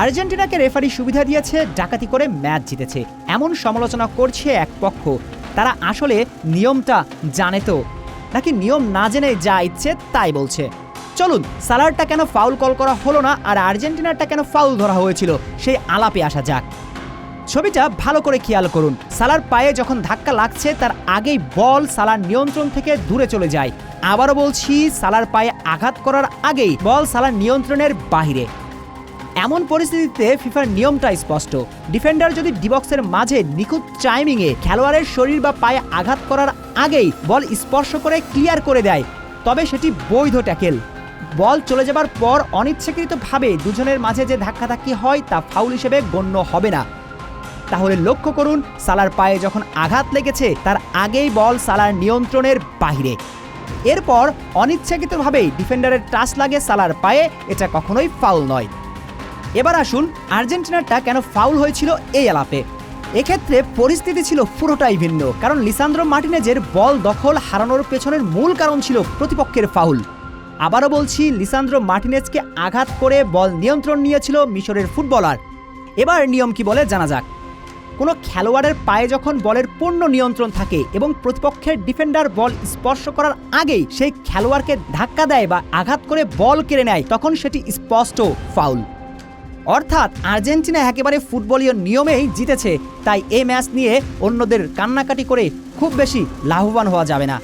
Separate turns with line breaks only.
আর্জেন্টিনাকে রেফারি সুবিধা দিয়েছে, ডাকাতি করে ম্যাচ জিতেছে এমন সমালোচনা করছে এক পক্ষ। তারা আসলে নিয়মটা জানে তো, নাকি নিয়ম না জেনে যা ইচ্ছে তাই বলছে? চলুন সালারটা কেন ফাউল কল করা হলো না আর আর্জেন্টিনারটা কেন ফাউল ধরা হয়েছিল সেই আলাপে আসা যাক। ছবিটা ভালো করে খেয়াল করুন। সালার পায়ে যখন ধাক্কা লাগছে তার আগেই বল সালার নিয়ন্ত্রণ থেকে দূরে চলে যায়। আবারও বলছি, সালার পায়ে আঘাত করার আগেই বল সালার নিয়ন্ত্রণের বাহিরে। এমন পরিস্থিতিতে ফিফার নিয়মটা স্পষ্ট। ডিফেন্ডার যদি ডিবক্সের মাঝে নিখুঁত টাইমিংয়ে খেলোয়াড়ের শরীর বা পায়ে আঘাত করার আগেই বল স্পর্শ করে ক্লিয়ার করে দেয়, তবে সেটি বৈধ ট্যাকেল। বল চলে যাবার পর অনিচ্ছাকৃতভাবে দুজনের মাঝে যে ধাক্কাধাক্কি হয় তা ফাউল হিসেবে গণ্য হবে না। তাহলে লক্ষ্য করুন, সালার পায়ে যখন আঘাত লেগেছে তার আগেই বল সালার নিয়ন্ত্রণের বাহিরে। এরপর অনিচ্ছাকৃতভাবেই ডিফেন্ডারের টাচ লাগে সালার পায়ে, এটা কখনোই ফাউল নয়। এবার আসুন আর্জেন্টিনারটা কেন ফাউল হয়েছিল এই আলাপে। এক্ষেত্রে পরিস্থিতি ছিল পুরোটাই ভিন্ন, কারণ লিসান্দ্রো মার্টিনেজের বল দখল হারানোর পেছনের মূল কারণ ছিল প্রতিপক্ষের ফাউল। আবারও বলছি, লিসান্দ্রো মার্টিনেজকে আঘাত করে বল নিয়ন্ত্রণ নিয়েছিল মিশরের ফুটবলার। এবার নিয়ম কি বলে জানা যাক। কোনো খেলোয়াড়ের পায়ে যখন বলের পূর্ণ নিয়ন্ত্রণ থাকে এবং প্রতিপক্ষের ডিফেন্ডার বল স্পর্শ করার আগেই সেই খেলোয়াড়কে ধাক্কা দেয় বা আঘাত করে বল কেড়ে নেয়, তখন সেটি স্পষ্ট ফাউল। অর্থাৎ আর্জেন্টিনা একেবারে ফুটবলীয় নিয়মেই জিতেছে, তাই এই ম্যাচ নিয়ে অন্যদের কান্নাকাটি করে খুব বেশি লাভবান হওয়া যাবে না।